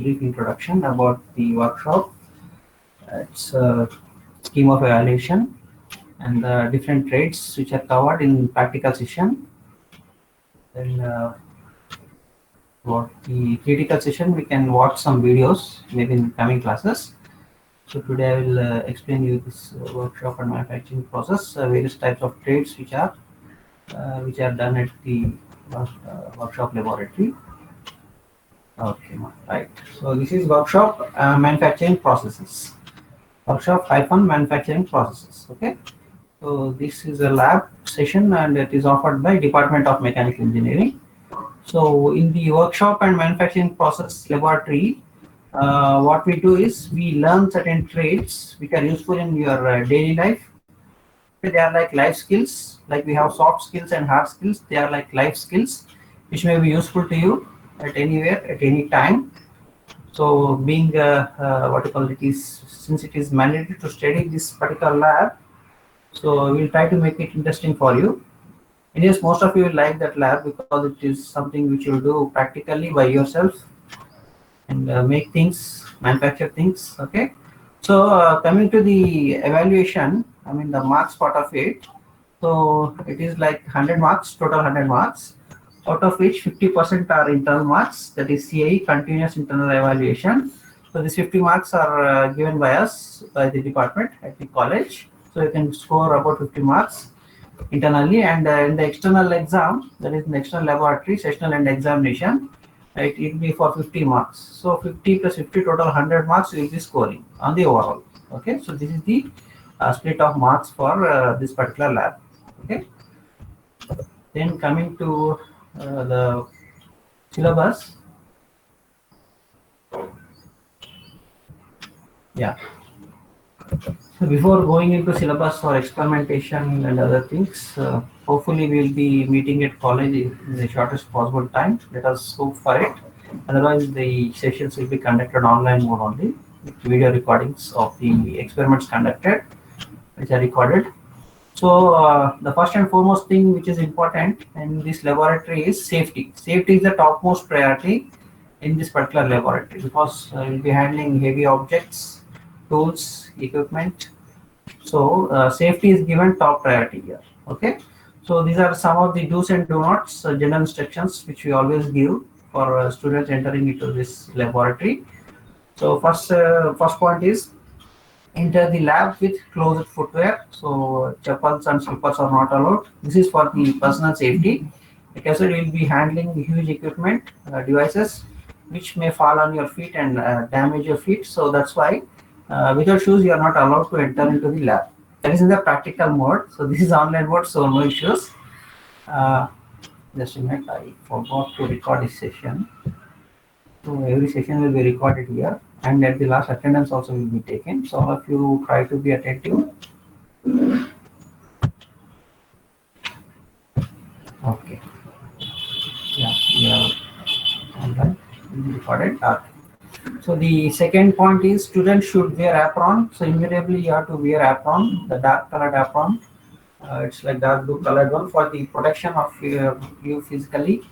brief introduction about the workshop. It's a scheme of evaluation and the different traits which are covered in practical session. Then for the theoretical session, we can watch some videos maybe in coming classes. So today I will explain you this workshop and manufacturing process, various types of traits which are done at the workshop laboratory. Okay, right. So this is workshop manufacturing processes. Workshop hyphen manufacturing processes. Okay. So this is a lab session and it is offered by Department of Mechanical Engineering. So in the workshop and manufacturing process laboratory, what we do is we learn certain traits which are useful in your daily life. They are like life skills, like we have soft skills and hard skills. They are like life skills which may be useful to you at anywhere, at any time. So being what you call it is, since it is mandatory to study this particular lab, so we'll try to make it interesting for you. And yes, most of you will like that lab because it is something which you'll do practically by yourself and make things, manufacture things. Okay. So coming to the evaluation, I mean the marks part of it. So it is like 100 marks, total 100 marks, out of which 50% are internal marks, that is CIE, continuous internal evaluation. So these 50 marks are given by us, by the department at the college. So you can score about 50 marks internally, and in the external exam, that is in the external laboratory, sessional and examination, it will be for 50 marks. So 50 plus 50, total 100 marks you will be scoring on the overall. Okay, so this is the split of marks for this particular lab. Okay, then coming to the syllabus. Yeah. So before going into syllabus or experimentation and other things, hopefully we'll be meeting at college in the shortest possible time. Let us hope for it. Otherwise, the sessions will be conducted online mode only, with video recordings of the experiments conducted, which are recorded. So the first and foremost thing which is important in this laboratory is safety. Safety is the topmost priority in this particular laboratory because we'll be handling heavy objects, tools, equipment. So safety is given top priority here. Okay. So these are some of the do's and do nots, general instructions which we always give for students entering into this laboratory. So first point is enter the lab with closed footwear. So chappals and slippers are not allowed. This is for the personal safety. Like I said, you'll be handling huge equipment, devices, which may fall on your feet and damage your feet. So that's why without shoes you are not allowed to enter into the lab. That is in the practical mode. So this is online mode, so no issues. Uh, just a minute, I forgot to record this session. So every session will be recorded here, and at the last attendance also will be taken. So all of you try to be attentive. Okay. Yeah, yeah. All right. Will be recorded. Okay. So the second point is students should wear apron. So invariably you have to wear apron, the dark colored apron. It's like dark blue colored one for the protection of you physically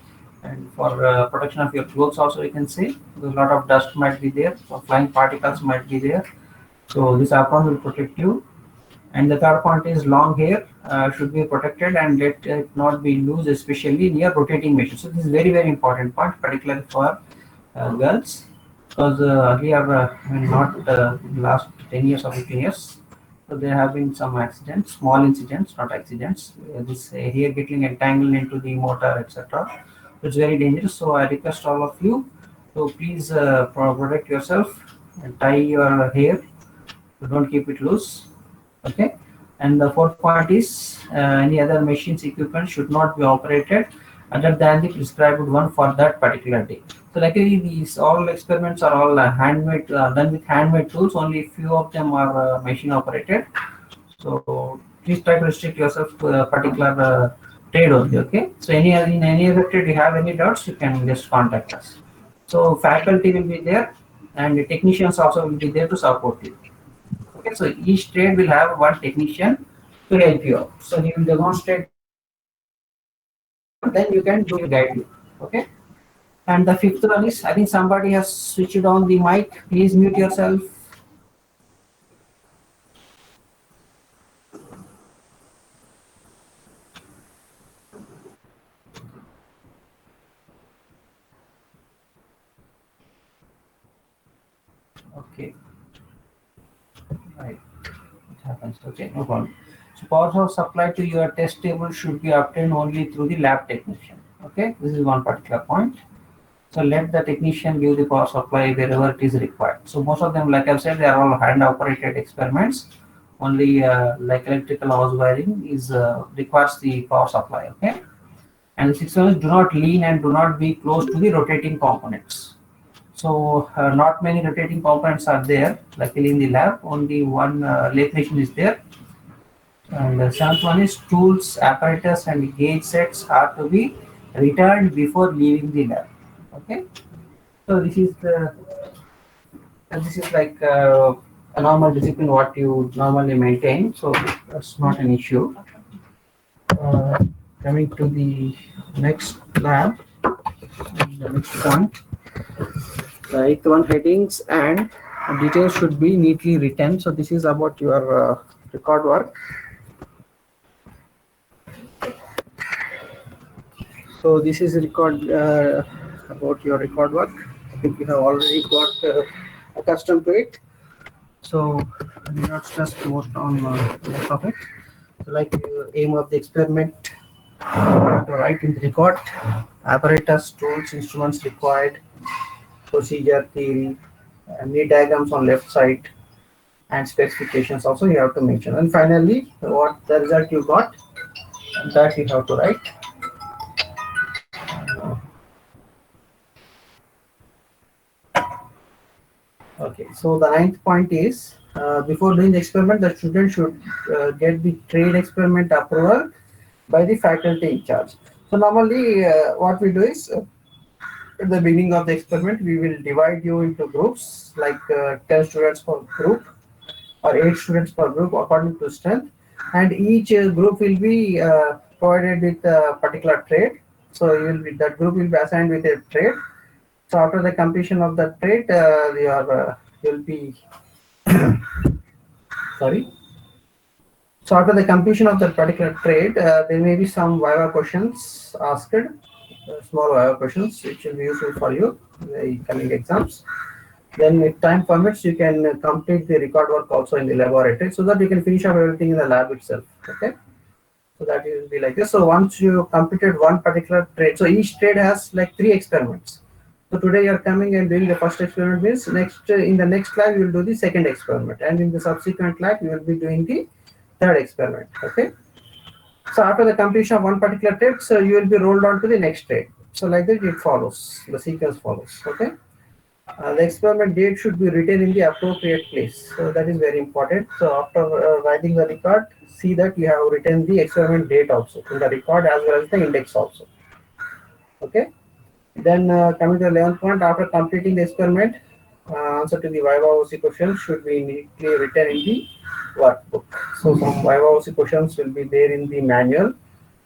and for protection of your clothes also you can say. A lot of dust might be there, so flying particles might be there. So this apron will protect you. And the third point is long hair should be protected and let it not be loose, especially near rotating machine. So this is very important point, particularly for girls, because earlier, I mean, not last 10 years or 15 years, so there have been some accidents, small incidents, not accidents. This hair getting entangled into the motor, etc. It's very dangerous. So I request all of you to please protect yourself and tie your hair. Don't keep it loose. Okay. And the fourth point is any other machines equipment should not be operated other than the prescribed one for that particular day. So luckily these all experiments are all handmade, done with handmade tools. Only few of them are machine operated. So please try to restrict yourself to a particular trade only. Okay. So in any other trade you have any doubts, you can just contact us. So faculty will be there and the technicians also will be there to support you. Okay, so each trade will have one technician to help you out. So he will demonstrate, then you can do guide you. Okay. And the fifth one is, I think somebody has switched on the mic. Please mute yourself. Okay, right. It happens. Okay, no problem. So power source supply to your test table should be obtained only through the lab technician. Okay, this is one particular point. So let the technician give the power supply wherever it is required. So most of them, like I've said, they are all hand operated experiments. Only like electrical house wiring is requires the power supply. Okay, and the sixth one is, do not lean and do not be close to the rotating components. So not many rotating components are there. Luckily in the lab, only one lathe machine is there. And the seventh one is, tools, apparatus, and gauge sets are to be returned before leaving the lab. Okay. So this is like a normal discipline what you normally maintain. So that's not an issue. Uh, Coming to the next lab, the next point. The eighth one, headings and details should be neatly written. So this is about your record work. So this is record about your record work. I think you have already got accustomed to it. So I will not stress most on most of it. So like aim of the experiment, to write in the record, apparatus, tools, instruments required, procedure, theory, need diagrams on left side, and specifications also you have to mention. And finally, what the result you got, that you have to write. Okay, so the ninth point is, before doing the experiment, the student should get the trade experiment approval by the faculty in charge. So normally what we do is, at the beginning of the experiment, we will divide you into groups, like 10 students per group or 8 students per group according to strength. And each group will be provided with a particular trade. So that group will be assigned with a trade. So after the completion of the trade, you'll be sorry. So after the completion of that particular trade, there may be some Viva questions asked, small Viva questions, which will be useful for you in the coming exams. Then if time permits, you can complete the record work also in the laboratory so that you can finish up everything in the lab itself. Okay. So that will be like this. So once you completed one particular trade, so each trade has like 3 experiments. So today you are coming and doing the first experiment, means next in the next lab you will do the second experiment, and in the subsequent lab you will be doing the third experiment. Okay. So after the completion of one particular trade, so you will be rolled on to the next trade. So like that it follows, the sequence follows. Okay. The experiment date should be written in the appropriate place. So that is very important. So after writing the record, see that you have written the experiment date also in the record as well as the index also. Okay. Then coming to the 11th point, after completing the experiment, answer to the Viva OC questions should be neatly written in the workbook. So some Viva OC questions will be there in the manual.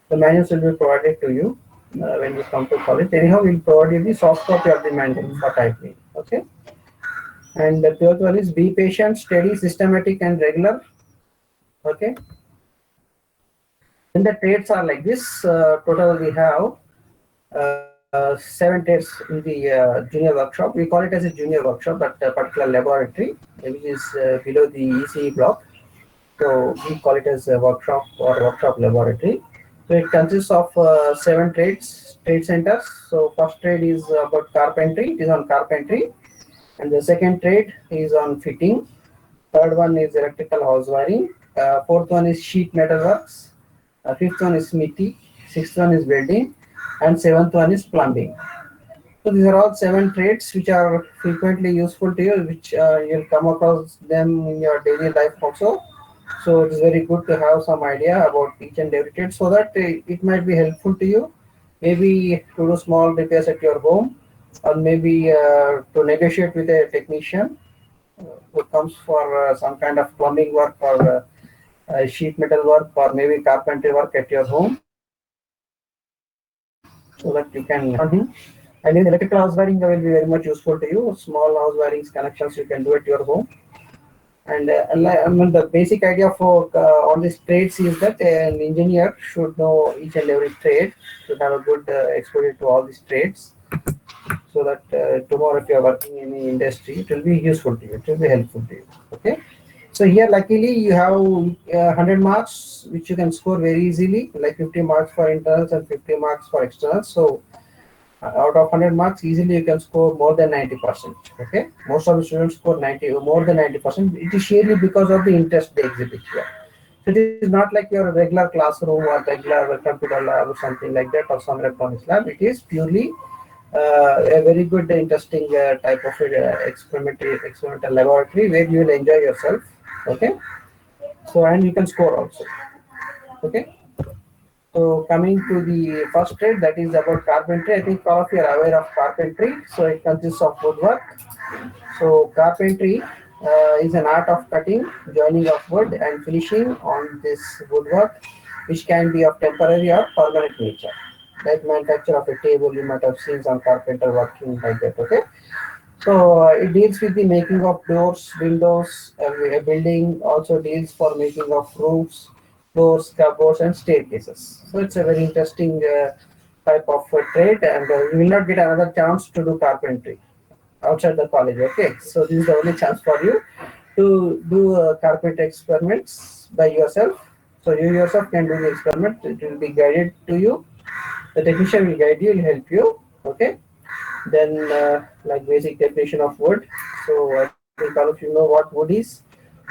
The manuals will be provided to you when you come to college. Anyhow, we'll provide you the soft copy of the manual for typing. Okay. And the 12th one is, be patient, steady, systematic, and regular. Okay. Then the trades are like this. Total we have 7 trades in the junior workshop. We call it as a junior workshop, but a particular laboratory, which is below the ECE block. So we call it as a workshop or workshop laboratory. So it consists of 7 trade centers. So first trade is about carpentry. It is on carpentry, and the second trade is on fitting. Third one is electrical house wiring. Fourth one is sheet metal works. Fifth one is smithy. Sixth one is welding, and seventh one is plumbing. So these are all 7 trades which are frequently useful to you, which you'll come across them in your daily life also. So it is very good to have some idea about each and every trade, so that it might be helpful to you. Maybe to do small repairs at your home, or maybe to negotiate with a technician who comes for some kind of plumbing work or sheet metal work or maybe carpentry work at your home, so that you can on him. And in electrical house wiring, will be very much useful to you. Small house wirings connections you can do at your home. And I mean, the basic idea for all these trades is that an engineer should know each and every trade, should have a good exposure to all these trades, so that tomorrow if you are working in the industry, it will be useful to you, it will be helpful to you. Okay. So here, luckily, you have 100 marks, which you can score very easily, like 50 marks for internals and 50 marks for externals. So out of 100 marks, easily you can score more than 90%. Okay, most of the students score 90, more than 90%. It is sheerly because of the interest they exhibit here. So it is not like your regular classroom or regular computer lab or something like that, or some electronics lab. It is purely a very good, interesting type of experimental laboratory where you will enjoy yourself. Okay, so and you can score also. Okay. So coming to the first trade, that is about carpentry. I think all of you are aware of carpentry. So it consists of woodwork. So carpentry is an art of cutting, joining of wood and finishing on this woodwork, which can be of temporary or permanent nature. Like manufacture of a table, you might have seen some carpenter working like that. Okay. So it deals with the making of doors, windows, a building. Also deals for making of roofs, floors, cupboards, and staircases. So it's a very interesting type of trade, and you will not get another chance to do carpentry outside the college. Okay, so this is the only chance for you to do carpentry experiments by yourself. So you yourself can do the experiment. It will be guided to you. The technician will guide you, will help you. Okay. Then, like basic definition of wood. So I think all of you know what wood is.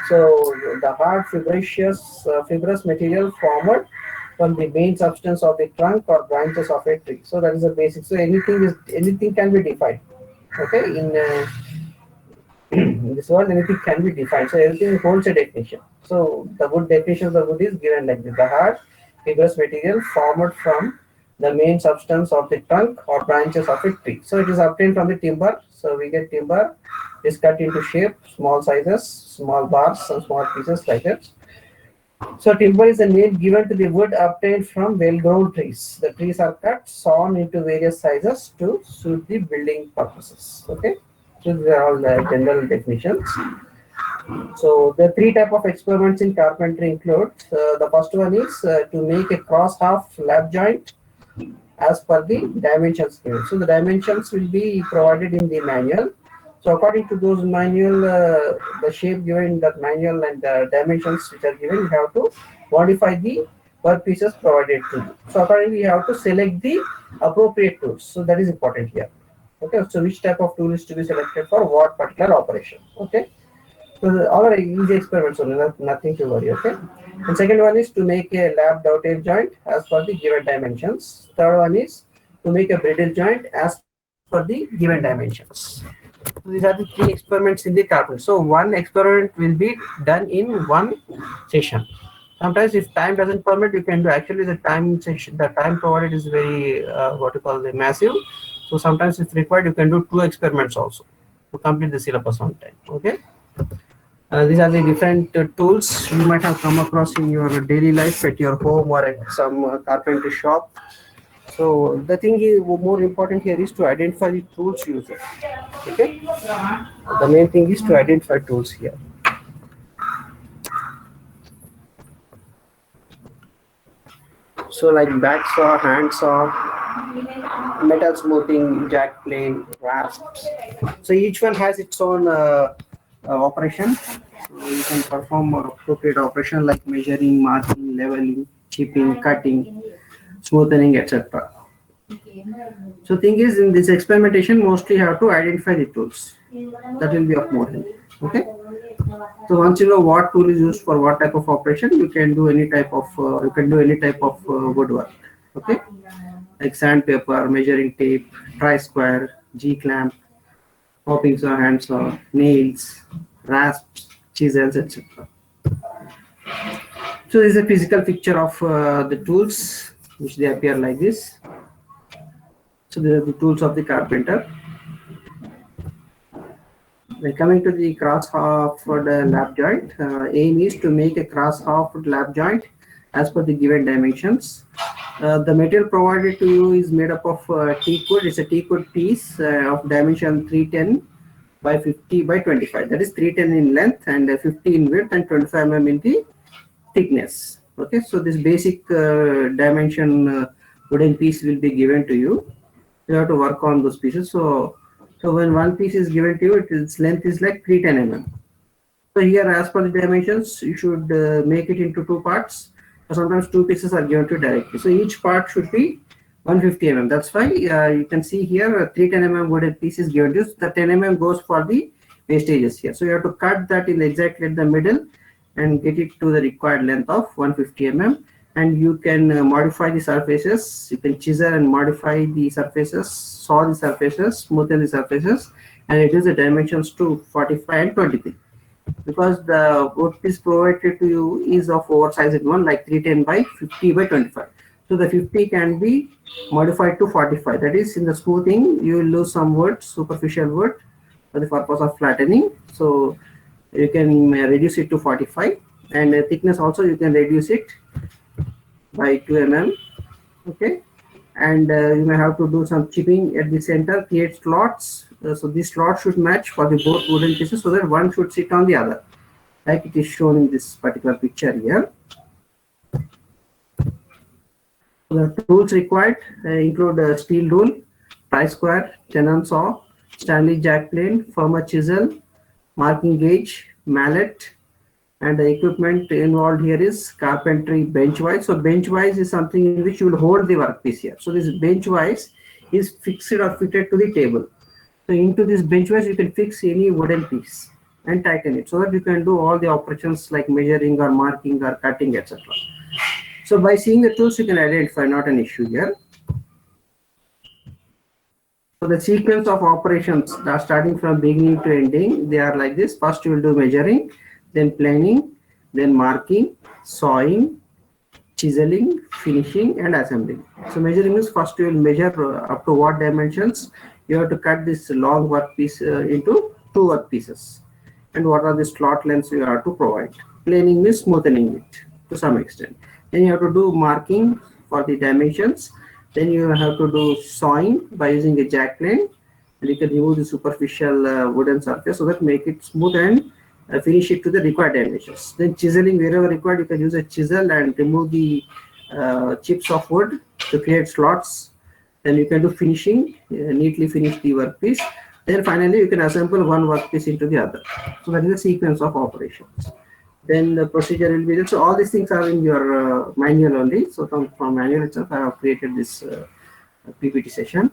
So the hard fibrous material formed from the main substance of the trunk or branches of a tree. So that is the basic. So anything can be defined. Okay, in this world anything can be defined. So everything holds a definition. So the wood definition of the wood is given like this: the hard fibrous material formed from the main substance of the trunk or branches of a tree. So it is obtained from the timber. So we get timber is cut into shape, small sizes, small bars, and small pieces like that. So timber is a name given to the wood obtained from well-grown trees. The trees are cut, sawn into various sizes to suit the building purposes. Okay, so these are all the general definitions. So the three type of experiments in carpentry include the first one is to make a cross half lap joint as per the dimensions given. So the dimensions will be provided in the manual. So according to those manual, the shape given in that manual and the dimensions which are given, you have to modify the work pieces provided to you. So accordingly, you have to select the appropriate tools. So that is important here. Okay, so which type of tool is to be selected for what particular operation. Okay. So all are easy experiments only, nothing to worry. Okay. And second one is to make a lap dovetail joint as per the given dimensions. Third one is to make a bridle joint as per the given dimensions. So these are the three experiments in the carpentry. So one experiment will be done in one session. Sometimes if time doesn't permit, you can do actually the time session. The time provided is very what you call the massive. So sometimes if required, you can do two experiments also to complete the syllabus on time. Okay. These are the different tools you might have come across in your daily life at your home or at some carpentry shop. So the thing is more important here is to identify the tools used. Okay, the main thing is to identify tools here. So like back saw, hand saw, metal smoothing, jack plane, rasps. So each one has its own operation. So you can perform appropriate operation like measuring, marking, leveling, chipping, cutting, smoothing, etc. So thing is in this experimentation mostly you have to identify the tools. That will be of more help. Okay. So once you know what tool is used for what type of operation, you can do any type of woodwork. Okay, like sandpaper, measuring tape, tri-square, G-clamp, hopping saw, hand saw, nails, rasps, chisels, etc. So this is a physical picture of the tools, which they appear like this. So these are the tools of the carpenter. Then coming to the cross half for the lap joint, aim is to make a cross half lap joint as per the given dimensions. The material provided to you is made up of teakwood. It's a teakwood piece of dimension 310 by 50 by 25. That is 310 in length and 50 in width and 25 mm in the thickness. Okay, so this basic dimension wooden piece will be given to you. You have to work on those pieces. So when one piece is given to you, its length is like 310 mm. So here, as per the dimensions, you should make it into two parts. Sometimes two pieces are given to you directly. So each part should be 150 mm. That's why you can see here 310 mm wooden piece is given to you. The 10 mm goes for the wastages here. So you have to cut that in exactly at the middle and get it to the required length of 150 mm. And you can modify the surfaces. You can chisel and modify the surfaces, saw the surfaces, smoothen the surfaces, and reduce the dimensions to 45 and 23. Because the wood piece provided to you is of oversized one, like 310 by 50 by 25. So the 50 can be modified to 45. That is, in the smoothing, you will lose some wood, superficial wood, for the purpose of flattening. So you can reduce it to 45, and the thickness also you can reduce it by 2 mm. Okay, and you may have to do some chipping at the center, create slots. So these slots should match for the both wooden pieces so that one should sit on the other, like it is shown in this particular picture here. The tools required include steel rule, tri-square, tenon saw, Stanley jack plane, firmer chisel, marking gauge, mallet, and the equipment involved here is carpentry bench vise. So bench vise is something in which you will hold the workpiece here. So this bench vise is fixed or fitted to the table. So into this bench vise you can fix any wooden piece and tighten it so that you can do all the operations like measuring or marking or cutting, etc. So by seeing the tools you can identify, not an issue here. So the sequence of operations are starting from beginning to ending. They are like this. First you will do measuring, then planing, then marking, sawing, chiseling, finishing, and assembling. So measuring is first you will measure up to what dimensions. You have to cut this long workpiece into two workpieces, and what are the slot lengths you have to provide. Planing means smoothing it to some extent. Then you have to do marking for the dimensions. Then you have to do sawing by using a jack plane, and you can remove the superficial wooden surface so that make it smooth and finish it to the required dimensions. Then chiseling, wherever required, you can use a chisel and remove the chips of wood to create slots. Then you can do finishing, neatly finish the workpiece. Then finally you can assemble one workpiece into the other. So that is a sequence of operations. Then the procedure will be there. So all these things are in your manual only. So from manual itself I have created this PPT session.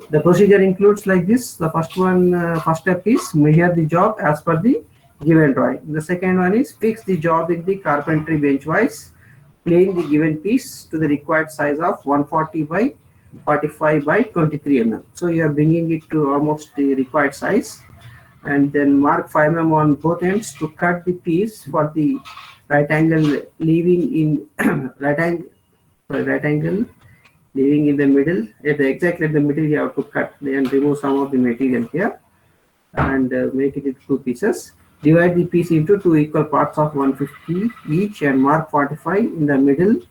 The procedure includes like this. The first one, first step is measure the job as per the given drawing. The second one is fix the job in the carpentry bench vise, plane the given piece to the required size of 140 by 45 by 23 mm. So you are bringing it to almost the required size, and then mark 5 mm on both ends to cut the piece for the right angle, leaving in right angle leaving in the middle. Exactly at the middle you have to cut and remove some of the material here, and make it into two pieces. Divide the piece into two equal parts of 150 each, and mark 45 in the middle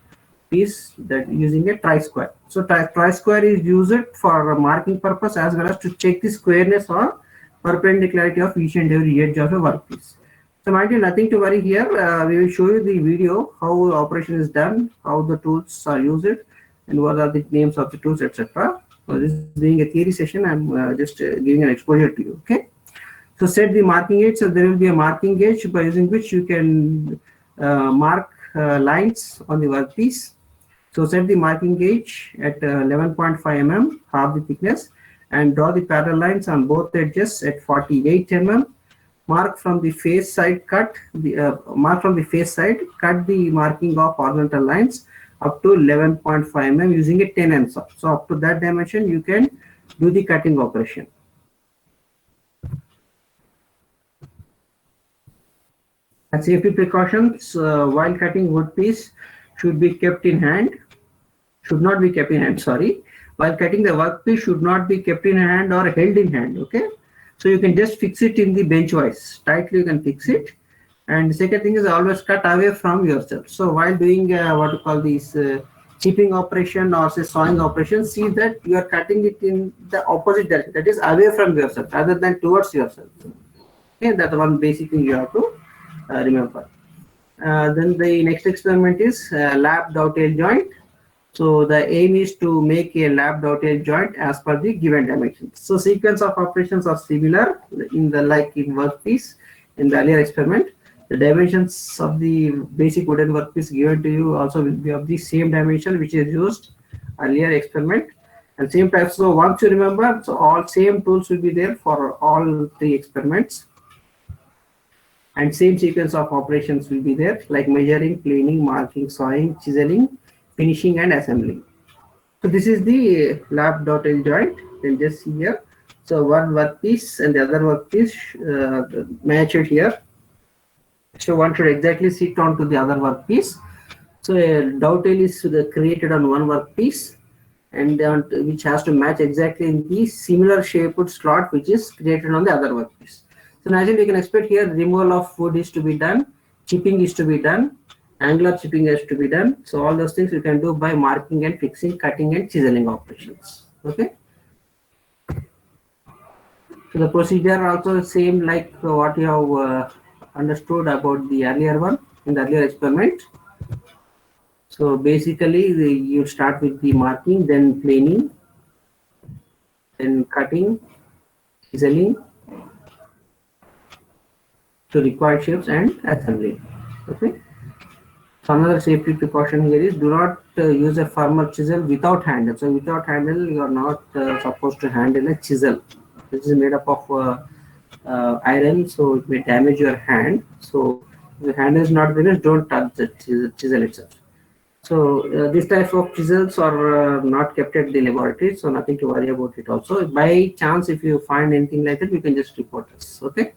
piece, that using a tri-square. So tri-square is used for marking purpose as well as to check the squareness or perpendicularity of each and every edge of a workpiece. So mind you, nothing to worry here. We will show you the video how the operation is done, how the tools are used, and what are the names of the tools, etc. So this is being a theory session. I'm just giving an exposure to you. Okay. So set the marking gauge. So there will be a marking gauge by using which you can mark lines on the workpiece. So set the marking gauge at 11.5 mm, half the thickness, and draw the parallel lines on both edges at 48 mm. Mark from the face side, cut the cut the marking of horizontal lines up to 11.5 mm using a 10 mm saw. So up to that dimension you can do the cutting operation. And safety precautions while cutting wood piece should not be kept in hand. Sorry. While cutting the workpiece should not be kept in hand or held in hand. Okay. So you can just fix it in the bench vise. Tightly you can fix it. And the second thing is always cut away from yourself. So while doing what you call these chipping operation or say sawing operation, see that you are cutting it in the opposite direction, that is away from yourself rather than towards yourself. Okay, that's one basic thing you have to remember. Then the next experiment is lap dovetail joint. So the aim is to make a lap dovetail joint as per the given dimensions. So sequence of operations are similar in the like in workpiece in the earlier experiment. The dimensions of the basic wooden workpiece given to you also will be of the same dimension which is used earlier experiment and same type. So once you remember, so all same tools will be there for all three experiments. And same sequence of operations will be there like measuring, planing, marking, sawing, chiseling, finishing and assembling. So this is the lap dovetail joint. You can just see here. So one workpiece and the other workpiece matched here. So one should exactly sit onto the other workpiece. So a dovetail is created on one workpiece and which has to match exactly in the similar shaped slot which is created on the other workpiece. So naturally, we can expect here removal of wood is to be done, chipping is to be done, angular chipping has to be done. So all those things you can do by marking and fixing, cutting and chiseling operations. Okay. So the procedure also same like what you have understood about the earlier one in the earlier experiment. So basically, you start with the marking, then planing, then cutting, chiseling to required shapes and assembly. Okay. So another safety precaution here is do not use a firmer chisel without handle. So without handle, you are not supposed to handle a chisel. This is made up of iron, so it may damage your hand. So if the handle is not finished, don't touch the chisel itself. So this type of chisels are not kept at the laboratory, so nothing to worry about it. Also, by chance, if you find anything like that, you can just report us. Okay.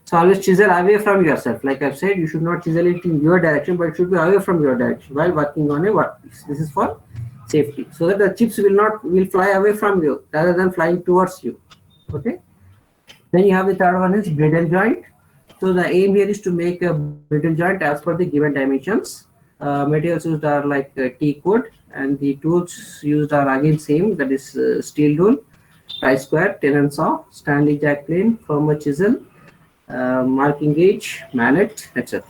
So always chisel away from yourself. Like I've said, you should not chisel it in your direction, but it should be away from your direction while working on a workpiece. This is for safety, so that the chips will fly away from you rather than flying towards you. Okay. Then you have the third one is bridle joint. So the aim here is to make a bridle joint as per the given dimensions. Materials used are like teak wood, and the tools used are again same. That is steel tool, tri-square, tenon saw, Stanley jack plane, firmer chisel, marking gauge, mallet, etc.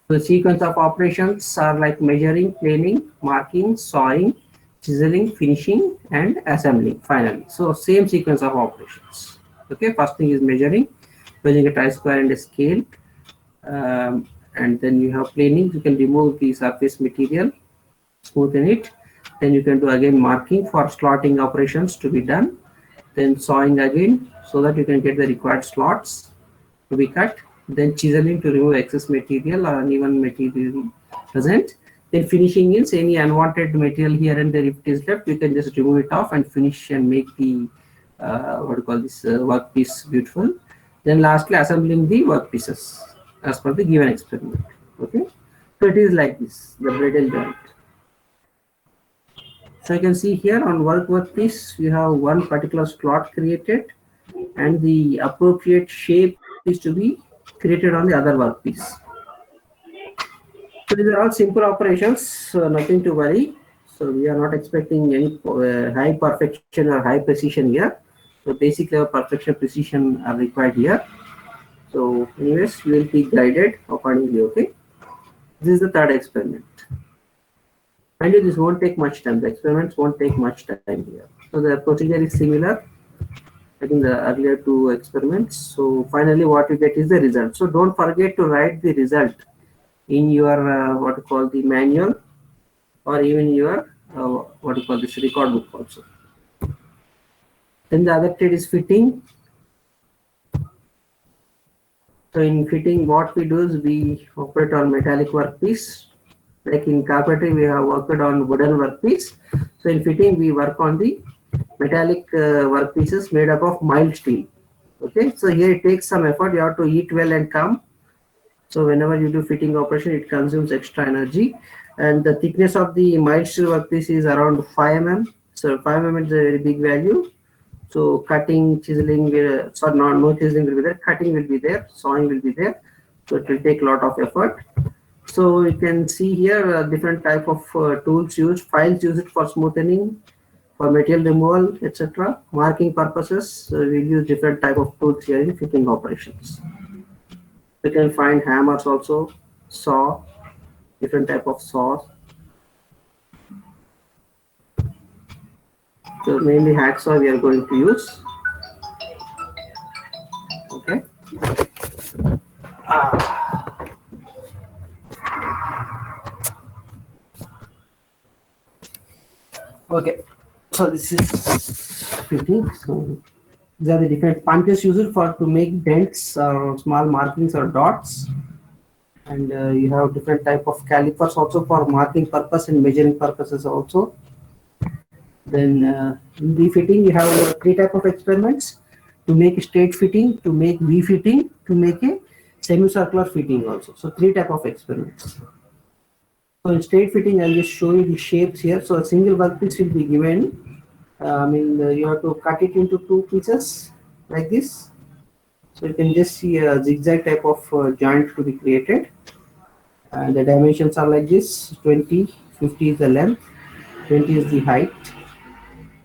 The sequence of operations are like measuring, planing, marking, sawing, chiseling, finishing, and assembling finally. So same sequence of operations. Okay, first thing is measuring, using a tri-square and a scale. And then you have planing. You can remove the surface material, smoothen it. Then you can do again marking for slotting operations to be done. Then sawing again so that you can get the required slots to be cut. Then chiseling to remove excess material or uneven material present. Then finishing is any unwanted material here and there. If it is left, you can just remove it off and finish and make the workpiece beautiful. Then lastly, assembling the workpieces as per the given experiment. Okay, so it is like this, the bridle joint. So you can see here on workpiece, you have one particular slot created, and the appropriate shape is to be created on the other workpiece. So these are all simple operations, so nothing to worry. So we are not expecting any high perfection or high precision here. So basic level perfection, precision are required here. So anyways, you will be guided accordingly. Okay, this is the third experiment. And this won't take much time. The experiments won't take much time here. So the procedure is similar. I think the earlier two experiments. So finally, what you get is the result. So don't forget to write the result in your what you call the manual, or even your what you call this record book also. Then the other trade is fitting. So in fitting, what we do is we operate on metallic workpiece. Like in carpentry, we have worked on wooden workpiece. So in fitting, we work on the metallic workpieces made up of mild steel. Okay, so here it takes some effort. You have to eat well and come. So whenever you do fitting operation, it consumes extra energy. And the thickness of the mild steel workpiece is around 5 mm. So 5 mm is a very big value. So cutting, chiseling, no chiseling will be there. Cutting will be there. Sawing will be there. So it will take a lot of effort. So you can see here different type of tools used. Files use it for smoothing, for material removal, etc. Marking purposes, we use different type of tools here in fitting operations. You can find hammers also, saw, different type of saws. So mainly hacksaw we are going to use. Okay. Okay. So this is fitting. So these are the different punches used for to make dents or small markings or dots. And you have different type of calipers also for marking purpose and measuring purposes also. Then in the fitting you have three type of experiments: to make a straight fitting, to make V fitting, to make a semicircular fitting also. So three type of experiments. So in straight fitting, I'll just show you the shapes here. So a single workpiece will be given. You have to cut it into two pieces like this. So you can just see a zigzag type of joint to be created. And the dimensions are like this: 20, 50 is the length, 20 is the height,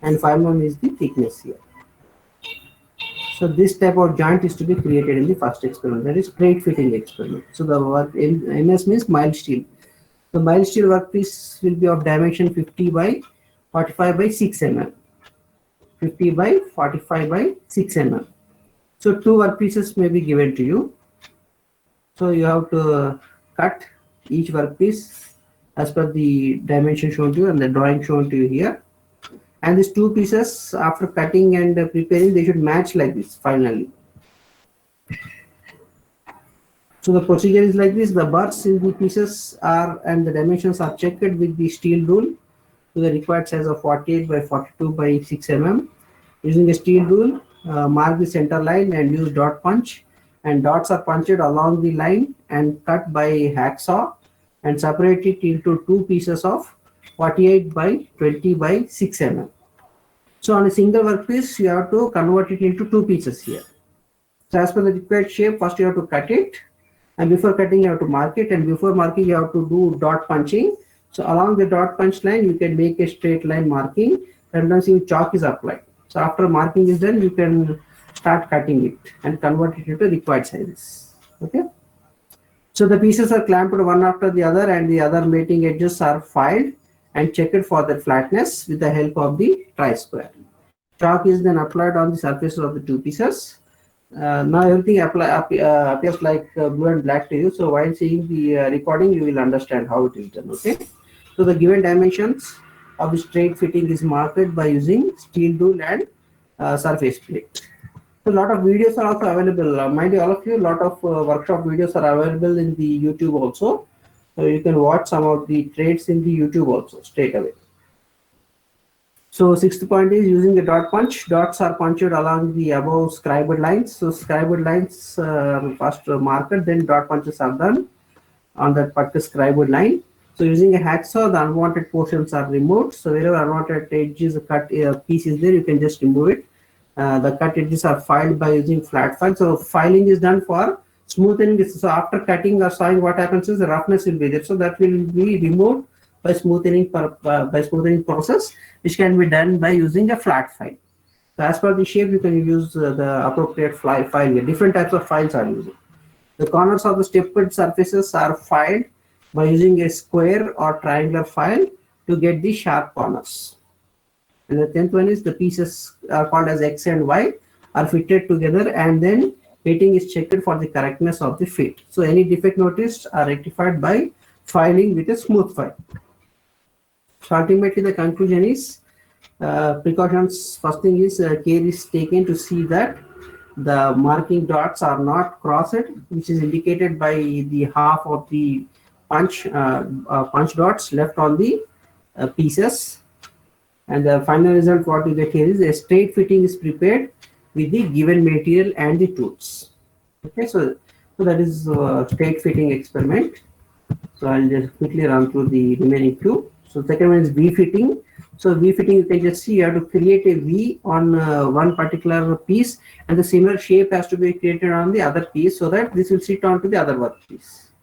and 5 mm is the thickness here. So this type of joint is to be created in the first experiment, that is straight fitting experiment. So the work MS means mild steel. The mild steel workpiece will be of dimension 50 by 45 by 6 mm. 50 by 45 by 6 mm. So two workpieces may be given to you. So you have to cut each workpiece as per the dimension shown to you and the drawing shown to you here. And these two pieces, after cutting and preparing, they should match like this finally. So the procedure is like this: the burrs in the pieces are and the dimensions are checked with the steel rule to the required size of 48 by 42 by 6 mm. Using a steel rule, mark the center line and use dot punch, and dots are punched along the line and cut by hacksaw and separate it into two pieces of 48 by 20 by 6 mm. So on a single workpiece, you have to convert it into two pieces here. So as per the required shape, first you have to cut it, and before cutting you have to mark it, and before marking you have to do dot punching. So along the dot punch line, you can make a straight line marking, and once chalk is applied. So after marking is done, you can start cutting it and convert it into required sizes. Okay. So the pieces are clamped one after the other, and the other mating edges are filed and checked for their flatness with the help of the tri-square. Chalk is then applied on the surfaces of the two pieces. Now everything appears like blue and black to you. So while seeing the recording, you will understand how it is done. Okay. So the given dimensions of the straight fitting is marked by using steel rule and surface plate. So a lot of videos are also available. Mind you, all of you, a lot of workshop videos are available in the YouTube also. So you can watch some of the trades in the YouTube also straight away. So sixth point is using the dot punch. Dots are punched along the above scribed lines. So scribed lines first marked, then dot punches are done on that particular scribed line. So using a hacksaw, the unwanted portions are removed. So wherever unwanted edges cut piece is there, you can just remove it. The cut edges are filed by using flat file. So filing is done for smoothing this. So after cutting or sawing, what happens is the roughness will be there. So that will be removed by smoothing process, which can be done by using a flat file. So as per the shape, you can use the appropriate file here. Different types of files are used. The corners of the stepped surfaces are filed by using a square or triangular file to get the sharp corners. And the 10th one is the pieces are called as X and Y are fitted together, and then fitting is checked for the correctness of the fit. So any defect noticed are rectified by filing with a smooth file. So ultimately the conclusion is precautions. First thing is care is taken to see that the marking dots are not crossed, which is indicated by the half of the punch dots left on the pieces. And the final result what you get here is a straight fitting is prepared with the given material and the tools. Okay, so that is straight fitting experiment. So I'll just quickly run through the remaining two. So second one is V fitting. So V fitting, you can just see you have to create a V on one particular piece, and the similar shape has to be created on the other piece so that this will sit onto the other work piece.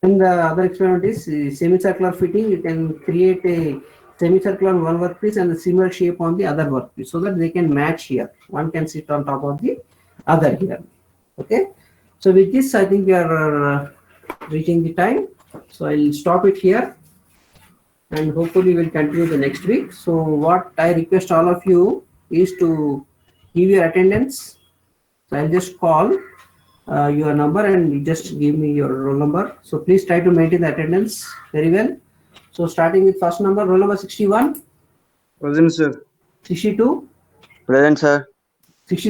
And the other experiment is semicircular fitting. You can create a semicircular on one workpiece and a similar shape on the other workpiece so that they can match here. One can sit on top of the other here. Okay. So with this, I think we are reaching the time. So I'll stop it here, and hopefully we'll continue the next week. So what I request all of you is to give your attendance. So I'll just call your number and you just give me your roll number. So please try to maintain the attendance very well. So starting with first number, roll number 61, Present, sir. 62, Present, sir. 63.